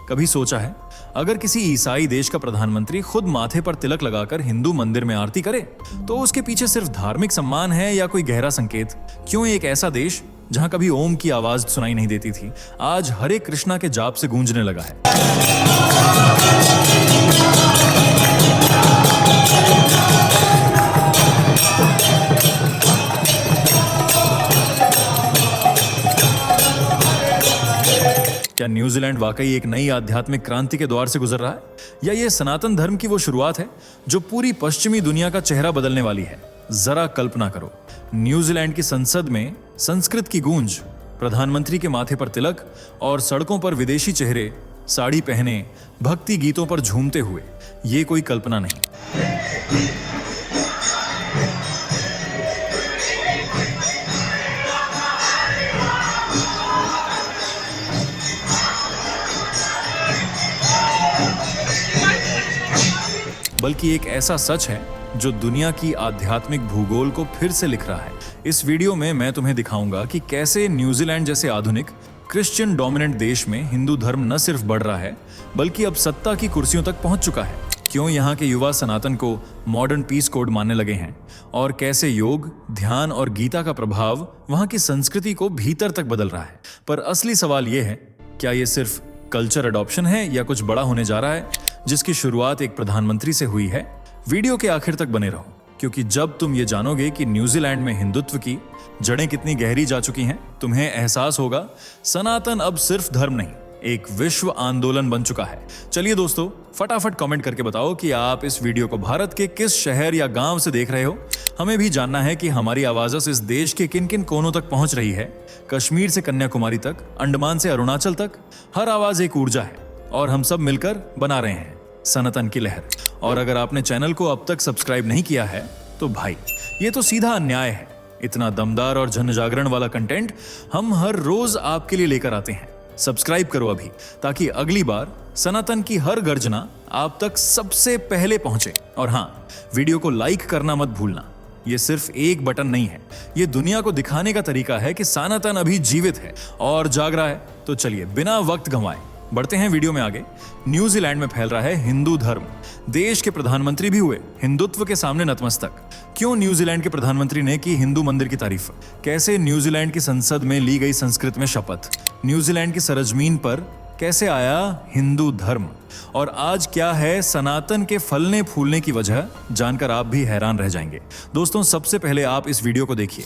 कभी सोचा है अगर किसी ईसाई देश का प्रधानमंत्री खुद माथे पर तिलक लगाकर हिंदू मंदिर में आरती करे तो उसके पीछे सिर्फ धार्मिक सम्मान है या कोई गहरा संकेत? क्यों एक ऐसा देश जहां कभी ओम की आवाज सुनाई नहीं देती थी आज हरे कृष्णा के जाप से गूंजने लगा है? क्या न्यूजीलैंड वाकई एक नई आध्यात्मिक क्रांति के द्वार से गुजर रहा है, या ये सनातन धर्म की वो शुरुआत है जो पूरी पश्चिमी दुनिया का चेहरा बदलने वाली है? जरा कल्पना करो, न्यूजीलैंड की संसद में संस्कृत की गूंज, प्रधानमंत्री के माथे पर तिलक और सड़कों पर विदेशी चेहरे साड़ी पहने भक्ति गीतों पर झूमते हुए। ये कोई कल्पना नहीं। बल्कि एक ऐसा सच है जो दुनिया की आध्यात्मिक भूगोल को फिर से लिख रहा है। इस वीडियो में मैं तुम्हें दिखाऊंगा कि कैसे न्यूजीलैंड जैसे आधुनिक क्रिश्चियन डोमिनेंट देश में हिंदू धर्म न सिर्फ बढ़ रहा है बल्कि अब सत्ता की कुर्सियों तक पहुंच चुका है। क्यों यहाँ के युवा सनातन को मॉडर्न पीस कोड मानने लगे हैं और कैसे योग, ध्यान और गीता का प्रभाव वहाँ की संस्कृति को भीतर तक बदल रहा है। पर असली सवाल यह है, क्या ये सिर्फ कल्चर अडॉप्शन है या कुछ बड़ा होने जा रहा है जिसकी शुरुआत एक प्रधानमंत्री से हुई है? वीडियो के आखिर तक बने रहो, क्योंकि जब तुम ये जानोगे कि न्यूजीलैंड में हिंदुत्व की जड़ें कितनी गहरी जा चुकी हैं, तुम्हें एहसास होगा सनातन अब सिर्फ धर्म नहीं, एक विश्व आंदोलन बन चुका है। चलिए दोस्तों, फटाफट कमेंट करके बताओ कि आप इस वीडियो को भारत के किस शहर या गांव से देख रहे हो। हमें भी जानना है कि हमारी आवाज़ इस देश के किन किन कोनों तक पहुंच रही है। कश्मीर से कन्याकुमारी तक, अंडमान से अरुणाचल तक, हर आवाज एक ऊर्जा है और हम सब मिलकर बना रहे हैं सनातन की लहर। और अगर आपने चैनल को अब तक सब्सक्राइब नहीं किया है तो भाई, ये तो सीधा अन्याय है। इतना दमदार और जन जागरण वाला कंटेंट हम हर रोज आपके लिए लेकर आते हैं। सब्सक्राइब करो अभी, ताकि अगली बार सनातन की हर गर्जना आप तक सबसे पहले पहुंचे। और हाँ, वीडियो को लाइक करना मत भूलना। ये सिर्फ एक बटन नहीं है, ये दुनिया को दिखाने का तरीका है कि सनातन अभी जीवित है और जाग रहा है। तो चलिए बिना वक्त गंवाए बढ़ते हैं वीडियो में आगे। न्यूजीलैंड में फैल रहा है हिंदू धर्म। देश के प्रधानमंत्री भी हुए हिंदुत्व के सामने नतमस्तक। क्यों न्यूजीलैंड के प्रधानमंत्री ने की हिंदू मंदिर की तारीफ? कैसे न्यूजीलैंड की संसद में ली गई संस्कृत में शपथ? न्यूजीलैंड की सरजमीन पर कैसे आया हिंदू धर्म? और आज क्या है सनातन के फलने फूलने की वजह? जानकर आप भी हैरान रह जाएंगे। दोस्तों, सबसे पहले आप इस वीडियो को देखिए।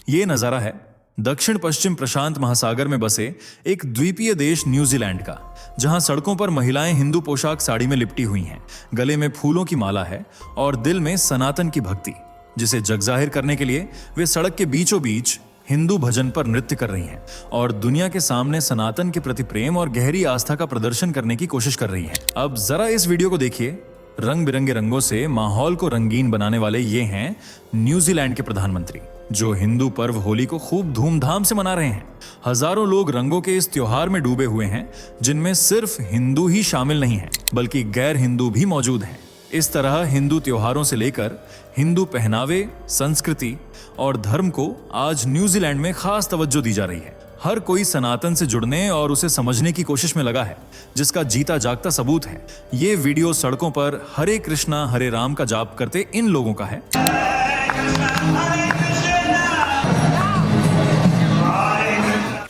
ये नजारा है दक्षिण पश्चिम प्रशांत महासागर में बसे एक द्वीपीय देश न्यूजीलैंड का, जहां सड़कों पर महिलाएं हिंदू पोशाक साड़ी में लिपटी हुई हैं, गले में फूलों की माला है और दिल में सनातन की भक्ति, जिसे जगजाहिर करने के लिए वे सड़क के बीचों बीच हिंदू भजन पर नृत्य कर रही हैं और दुनिया के सामने सनातन के प्रति प्रेम और गहरी आस्था का प्रदर्शन करने की कोशिश कर रही हैं। अब जरा इस वीडियो को देखिए। रंग बिरंगे रंगों से माहौल को रंगीन बनाने वाले ये हैं न्यूजीलैंड के प्रधानमंत्री, जो हिंदू पर्व होली को खूब धूमधाम से मना रहे हैं। हजारों लोग रंगों के इस त्योहार में डूबे हुए हैं, जिनमें सिर्फ हिंदू ही शामिल नहीं हैं, बल्कि गैर हिंदू भी मौजूद हैं। इस तरह हिंदू त्योहारों से लेकर हिंदू पहनावे, संस्कृति और धर्म को आज न्यूजीलैंड में खास तवज्जो दी जा रही है। हर कोई सनातन से जुड़ने और उसे समझने की कोशिश में लगा है, जिसका जीता जागता सबूत है ये वीडियो सड़कों पर हरे कृष्णा हरे राम का जाप करते इन लोगों का है।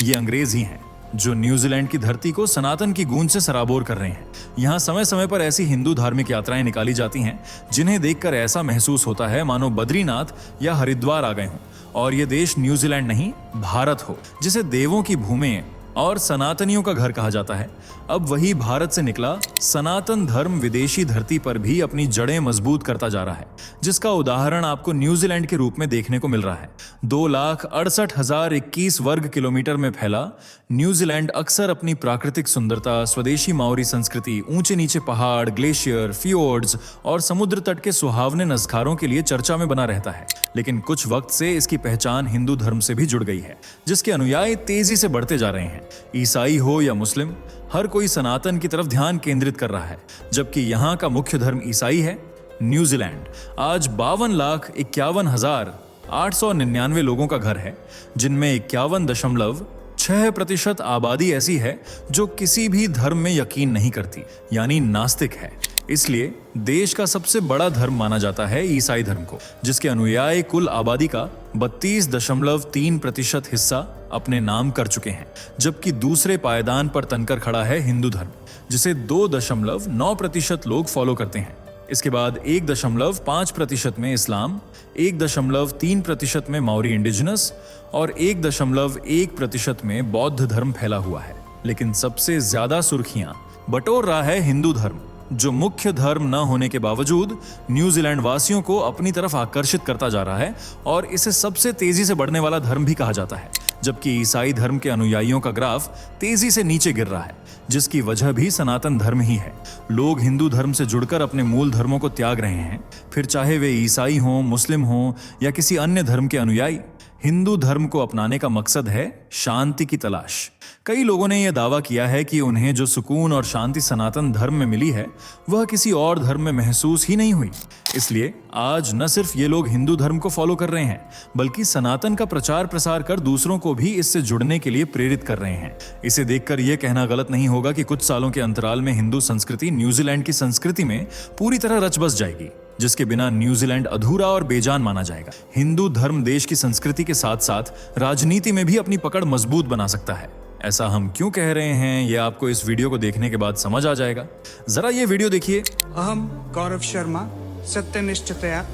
ये अंग्रेज ही हैं जो न्यूजीलैंड की धरती को सनातन की गूंज से सराबोर कर रहे हैं। यहाँ समय समय पर ऐसी हिंदू धार्मिक यात्राएं निकाली जाती हैं जिन्हें देखकर ऐसा महसूस होता है मानो बद्रीनाथ या हरिद्वार आ गए हों और ये देश न्यूजीलैंड नहीं भारत हो, जिसे देवों की भूमि और सनातनियों का घर कहा जाता है। अब वही भारत से निकला सनातन धर्म विदेशी धरती पर भी अपनी जड़ें मजबूत करता जा रहा है, जिसका उदाहरण आपको न्यूजीलैंड के रूप में देखने को मिल रहा है। 2,68,021 वर्ग किलोमीटर में फैला न्यूजीलैंड अक्सर अपनी प्राकृतिक सुंदरता, स्वदेशी माओरी संस्कृति, ऊंचे नीचे पहाड़, ग्लेशियर, फियोर्ड्स और समुद्र तट के सुहावने नज़ारों के लिए चर्चा में बना रहता है। लेकिन कुछ वक्त से इसकी पहचान हिंदू धर्म से भी जुड़ गई है, जिसके अनुयायी तेजी से बढ़ते जा रहे हैं। ईसाई हो या मुस्लिम, हर कोई सनातन की तरफ ध्यान केंद्रित कर रहा है। जबकि यहाँ का मुख्य धर्म ईसाई है, न्यूजीलैंड आज 52,51,899 लोगों का घर है, जिनमें 51.6 6% आबादी ऐसी है जो किसी भी धर्म में यकीन नहीं करती, यानी नास्तिक है। इसलिए देश का सबसे बड़ा धर्म माना जाता है ईसाई धर्म को, जिसके अनुयायी कुल आबादी का 32.3% हिस्सा अपने नाम कर चुके हैं। जबकि दूसरे पायदान पर तनकर खड़ा है हिंदू धर्म, जिसे 2.9% लोग फॉलो करते हैं। इसके बाद 1.5% में इस्लाम, 1.3% में मौरी इंडिजिनस और 1.1% में बौद्ध धर्म फैला हुआ है। लेकिन सबसे ज्यादा सुर्खियां बटोर रहा है हिंदू धर्म, जो मुख्य धर्म न होने के बावजूद न्यूजीलैंड वासियों को अपनी तरफ आकर्षित करता जा रहा है और इसे सबसे तेजी से बढ़ने वाला धर्म भी कहा जाता है। जबकि ईसाई धर्म के अनुयायियों का ग्राफ तेजी से नीचे गिर रहा है, जिसकी वजह भी सनातन धर्म ही है। लोग हिंदू धर्म से जुड़कर अपने मूल धर्मों को त्याग रहे हैं, फिर चाहे वे ईसाई हों, मुस्लिम हों या किसी अन्य धर्म के अनुयायी। हिंदू धर्म को अपनाने का मकसद है शांति की तलाश। कई लोगों ने यह दावा किया है कि उन्हें जो सुकून और शांति सनातन धर्म में मिली है वह किसी और धर्म में महसूस ही नहीं हुई। इसलिए आज न सिर्फ ये लोग हिंदू धर्म को फॉलो कर रहे हैं, बल्कि सनातन का प्रचार प्रसार कर दूसरों को भी इससे जुड़ने के लिए प्रेरित कर रहे हैं। इसे देखकर यह कहना गलत नहीं होगा कि कुछ सालों के अंतराल में हिंदू संस्कृति न्यूजीलैंड की संस्कृति में पूरी तरह रच बस जाएगी, जिसके बिना न्यूजीलैंड अधूरा और बेजान माना जाएगा। हिंदू धर्म देश की संस्कृति के साथ साथ राजनीति में भी अपनी पकड़ मजबूत बना सकता है। ऐसा हम क्यों कह रहे हैं, यह आपको इस वीडियो को देखने के बाद समझ आ जाएगा। जरा ये वीडियो देखिए। अहम गौरव शर्मा सत्यनिष्ठतया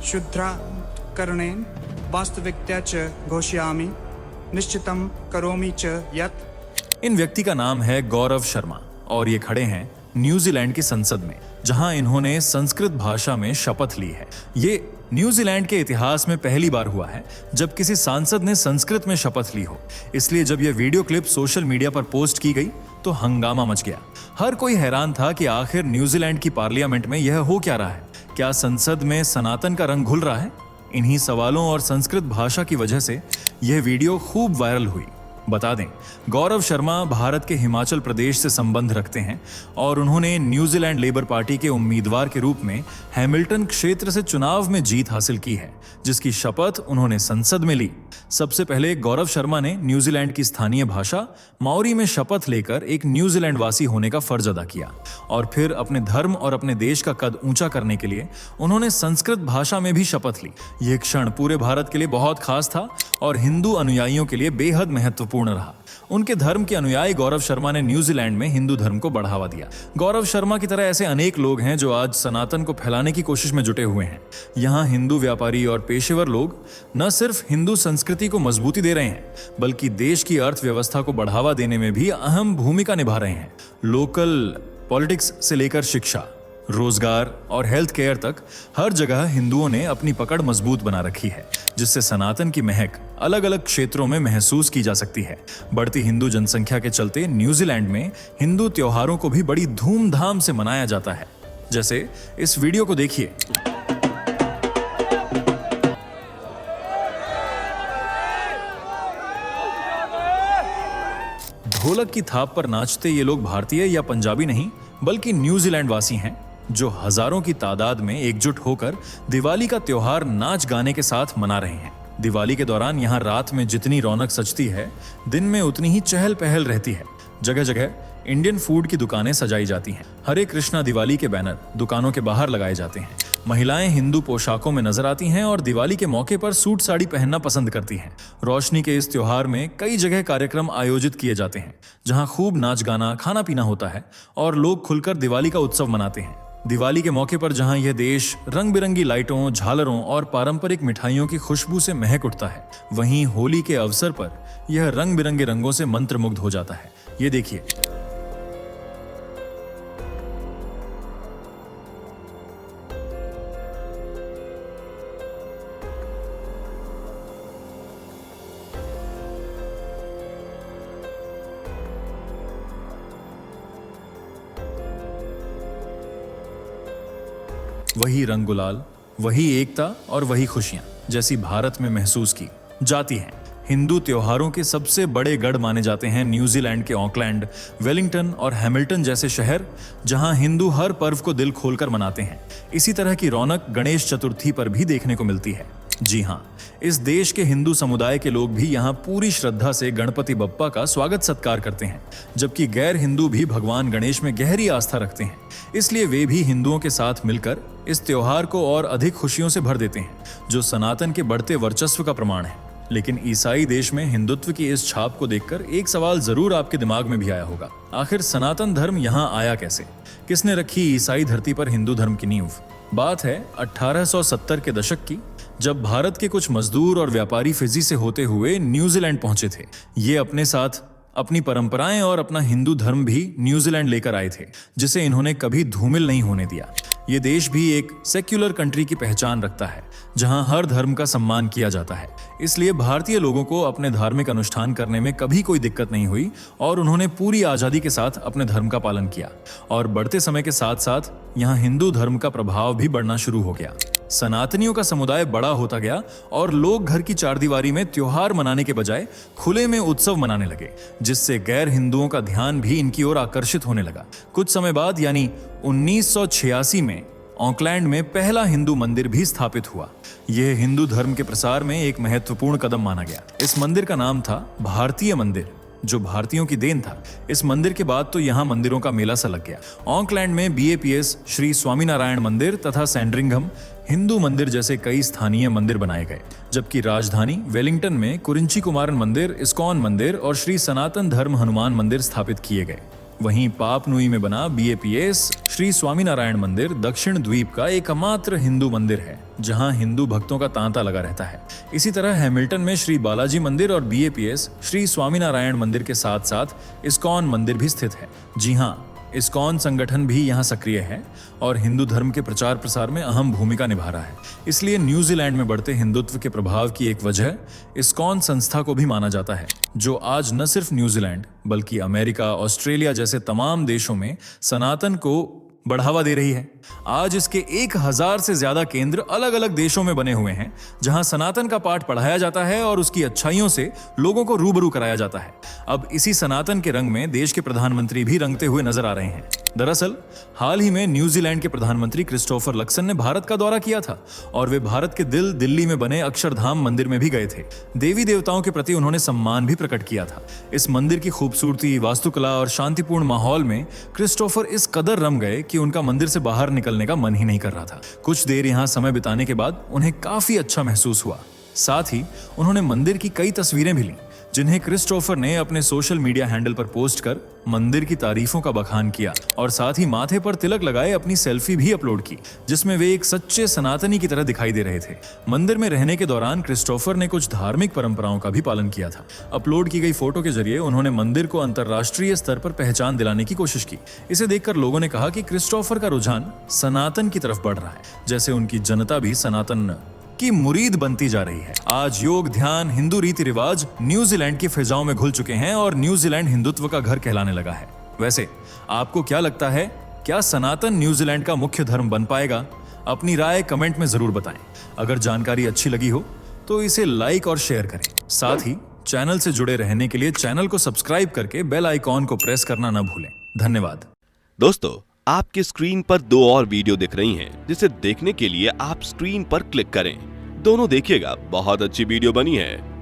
शुद्धाकरणेन वास्तविकतया च घोषयामि निश्चितं करोमि च यत्। इन व्यक्ति का नाम है गौरव शर्मा और ये खड़े हैं न्यूजीलैंड की संसद में, जहां इन्होंने संस्कृत भाषा में शपथ ली है। ये न्यूजीलैंड के इतिहास में पहली बार हुआ है जब किसी सांसद ने संस्कृत में शपथ ली हो। इसलिए जब यह वीडियो क्लिप सोशल मीडिया पर पोस्ट की गई तो हंगामा मच गया। हर कोई हैरान था कि आखिर न्यूजीलैंड की पार्लियामेंट में यह हो क्या रहा है। क्या संसद में सनातन का रंग घुल रहा है? इन्हीं सवालों और संस्कृत भाषा की वजह से यह वीडियो खूब वायरल हुई। बता दें, गौरव शर्मा भारत के हिमाचल प्रदेश से संबंध रखते हैं और उन्होंने न्यूजीलैंड लेबर पार्टी के उम्मीदवार के रूप में हैमिल्टन क्षेत्र से चुनाव में जीत हासिल की है, जिसकी शपथ उन्होंने संसद में ली। सबसे पहले गौरव शर्मा ने न्यूजीलैंड की स्थानीय भाषा मौरी में शपथ लेकर एक न्यूजीलैंड वासी होने का फर्ज अदा किया और फिर अपने धर्म और अपने देश का कद ऊंचा करने के लिए उन्होंने संस्कृत भाषा में भी शपथ ली। यह क्षण पूरे भारत के लिए बहुत खास था और हिंदू अनुयायियों के लिए बेहद महत्वपूर्ण रहा। उनके धर्म के अनुयायी गौरव शर्मा ने न्यूजीलैंड में हिंदू धर्म को बढ़ावा दिया। गौरव शर्मा की तरह ऐसे अनेक लोग हैं जो आज सनातन को फैलाने की कोशिश में जुटे हुए हैं। यहाँ हिंदू व्यापारी और पेशेवर लोग न सिर्फ हिंदू संस्कृति को मजबूती दे रहे हैं, बल्कि देश की अर्थव्यवस्था को बढ़ावा देने में भी अहम भूमिका निभा रहे हैं। लोकल पॉलिटिक्स से लेकर शिक्षा, रोजगार और हेल्थ केयर तक हर जगह हिंदुओं ने अपनी पकड़ मजबूत बना रखी है, जिससे सनातन की महक अलग अलग क्षेत्रों में महसूस की जा सकती है। बढ़ती हिंदू जनसंख्या के चलते न्यूजीलैंड में हिंदू त्योहारों को भी बड़ी धूमधाम से मनाया जाता है। जैसे इस वीडियो को देखिए। ढोलक की थाप पर नाचते ये लोग भारतीय या पंजाबी नहीं, बल्कि न्यूजीलैंड वासी हैं, जो हजारों की तादाद में एकजुट होकर दिवाली का त्योहार नाच गाने के साथ मना रहे हैं। दिवाली के दौरान यहाँ रात में जितनी रौनक सजती है, दिन में उतनी ही चहल पहल रहती है। जगह जगह इंडियन फूड की दुकानें सजाई जाती हैं। हरे कृष्णा दिवाली के बैनर दुकानों के बाहर लगाए जाते हैं। महिलाएं हिंदू पोशाकों में नजर आती हैं और दिवाली के मौके पर सूट साड़ी पहनना पसंद करती हैं। रोशनी के इस त्योहार में कई जगह कार्यक्रम आयोजित किए जाते हैं, जहां खूब नाच गाना, खाना पीना होता है और लोग खुलकर दिवाली का उत्सव मनाते हैं। दिवाली के मौके पर जहां यह देश रंग बिरंगी लाइटों, झालरों और पारंपरिक मिठाइयों की खुशबू से महक उठता है, वहीं होली के अवसर पर यह रंग बिरंगे रंगों से मंत्रमुग्ध हो जाता है। ये देखिए। वही रंग गुलाल, वही एकता और वही खुशियां जैसी भारत में महसूस की जाती हैं। हिंदू त्योहारों के सबसे बड़े गढ़ माने जाते हैं न्यूजीलैंड के ऑकलैंड, वेलिंगटन और हैमिल्टन जैसे शहर, जहां हिंदू हर पर्व को दिल खोलकर मनाते हैं। इसी तरह की रौनक गणेश चतुर्थी पर भी देखने को मिलती है। जी हाँ, इस देश के हिंदू समुदाय के लोग भी यहाँ पूरी श्रद्धा से गणपति बप्पा का स्वागत सत्कार करते हैं, जबकि गैर हिंदू भी भगवान गणेश में गहरी आस्था रखते हैं। इसलिए वे भी हिंदुओं के साथ मिलकर इस त्योहार को और अधिक खुशियों से भर देते हैं, जो सनातन के बढ़ते वर्चस्व का प्रमाण है। लेकिन ईसाई देश में हिंदुत्व की इस छाप को देखकर एक सवाल जरूर आपके दिमाग में भी आया होगा, आखिर सनातन धर्म यहाँ आया कैसे? किसने रखी ईसाई धरती पर हिंदू धर्म की नींव? बात है 1870 के दशक की, जब भारत के कुछ मजदूर और व्यापारी फिजी से होते हुए न्यूजीलैंड पहुंचे थे। ये अपने साथ अपनी परंपराएं और अपना हिंदू धर्म भी न्यूजीलैंड लेकर आए थे, जिसे इन्होंने कभी धूमिल नहीं होने दिया। ये देश भी एक सेक्युलर कंट्री की पहचान रखता है, जहां हर धर्म का सम्मान किया जाता है। इसलिए भारतीय लोगों को अपने धार्मिक अनुष्ठान करने में कभी कोई दिक्कत नहीं हुई और उन्होंने पूरी आजादी के साथ अपने धर्म का पालन किया। और बढ़ते समय के साथ साथ यहाँ हिंदू धर्म का प्रभाव भी बढ़ना शुरू हो गया। सनातनियों का समुदाय बड़ा होता गया और लोग घर की चारदीवारी में त्योहार मनाने के बजाय खुले में उत्सव मनाने लगे, जिससे गैर हिंदुओं का ध्यान भी इनकी ओर आकर्षित होने लगा। कुछ समय बाद यानी 1986 में ऑकलैंड में पहला हिंदू मंदिर भी स्थापित हुआ। यह हिंदू धर्म के प्रसार में एक महत्वपूर्ण कदम माना गया। इस मंदिर का नाम था भारतीय मंदिर, जो भारतीयों की देन था। इस मंदिर के बाद तो यहाँ मंदिरों का मेला सा लग गया। ऑकलैंड में BAPS श्री स्वामीनारायण मंदिर तथा सैंड्रिंघम हिंदू मंदिर जैसे कई स्थानीय मंदिर बनाए गए, जबकि राजधानी वेलिंगटन में कुरिंची कुमारन मंदिर, इस्कॉन मंदिर और श्री सनातन धर्म हनुमान मंदिर स्थापित किए गए। वहीं पाप नुई में बना BAPS श्री स्वामीनारायण मंदिर दक्षिण द्वीप का एकमात्र हिंदू मंदिर है, जहां हिंदू भक्तों का तांता लगा रहता है। इसी तरह हैमिल्टन में श्री बालाजी मंदिर और BAPS श्री स्वामीनारायण मंदिर के साथ साथ इस्कॉन मंदिर भी स्थित है। जी हाँ, इस्कॉन संगठन भी यहाँ सक्रिय है और हिंदू धर्म के प्रचार प्रसार में अहम भूमिका निभा रहा है। इसलिए न्यूजीलैंड में बढ़ते हिंदुत्व के प्रभाव की एक वजह इस्कॉन संस्था को भी माना जाता है, जो आज न सिर्फ न्यूजीलैंड बल्कि अमेरिका, ऑस्ट्रेलिया जैसे तमाम देशों में सनातन को बढ़ावा दे रही है। आज इसके 1000 से ज्यादा केंद्र अलग अलग देशों में बने हुए हैं, जहां सनातन का पाठ पढ़ाया जाता है और उसकी अच्छाइयों से लोगों को रूबरू कराया जाता है। अब इसी सनातन के रंग में देश के प्रधानमंत्री भी रंगते हुए नजर आ रहे हैं। दरअसल हाल ही में न्यूजीलैंड के प्रधानमंत्री क्रिस्टोफर लक्सन ने भारत का दौरा किया था और वे भारत के दिल दिल्ली में बने अक्षरधाम मंदिर में भी गए थे। देवी देवताओं के प्रति उन्होंने सम्मान भी प्रकट किया था। इस मंदिर की खूबसूरती, वास्तुकला और शांतिपूर्ण माहौल में क्रिस्टोफर इस कदर रम गए कि उनका मंदिर से बाहर निकलने का मन ही नहीं कर रहा था। कुछ देर यहाँ समय बिताने के बाद उन्हें काफी अच्छा महसूस हुआ। साथ ही उन्होंने मंदिर की कई तस्वीरें भी लीं, जिन्हें क्रिस्टोफर ने अपने सोशल मीडिया हैंडल पर पोस्ट कर मंदिर की तारीफों का बखान किया और साथ ही माथे पर तिलक लगाए अपनी सेल्फी भी अपलोड की, जिसमें वे एक सच्चे सनातनी की तरह दिखाई दे रहे थे। मंदिर में रहने के दौरान क्रिस्टोफर ने कुछ धार्मिक परंपराओं का भी पालन किया था। अपलोड की गई फोटो के जरिए उन्होंने मंदिर को अंतर्राष्ट्रीय स्तर पर पहचान दिलाने की कोशिश की। इसे देखकर लोगों ने कहा कि क्रिस्टोफर का रुझान सनातन की तरफ बढ़ रहा है, जैसे उनकी जनता भी सनातन की मुरीद बनती जा रही है। आज योग, ध्यान, हिंदू रीति रिवाज न्यूजीलैंड की फिजाओं में घुल चुके हैं और न्यूजीलैंड हिंदुत्व का घर कहलाने लगा है। वैसे आपको क्या लगता है, क्या सनातन न्यूजीलैंड का मुख्य धर्म बन पाएगा? अपनी राय कमेंट में जरूर बताएं। अगर जानकारी अच्छी लगी हो तो इसे लाइक और शेयर करें। साथ ही चैनल से जुड़े रहने के लिए चैनल को सब्सक्राइब करके बेल आइकॉन को प्रेस करना न भूलें। धन्यवाद। दोस्तों, आपके स्क्रीन पर 2 और वीडियो दिख रही हैं, जिसे देखने के लिए आप स्क्रीन पर क्लिक करें। दोनों देखिएगा, बहुत अच्छी वीडियो बनी है।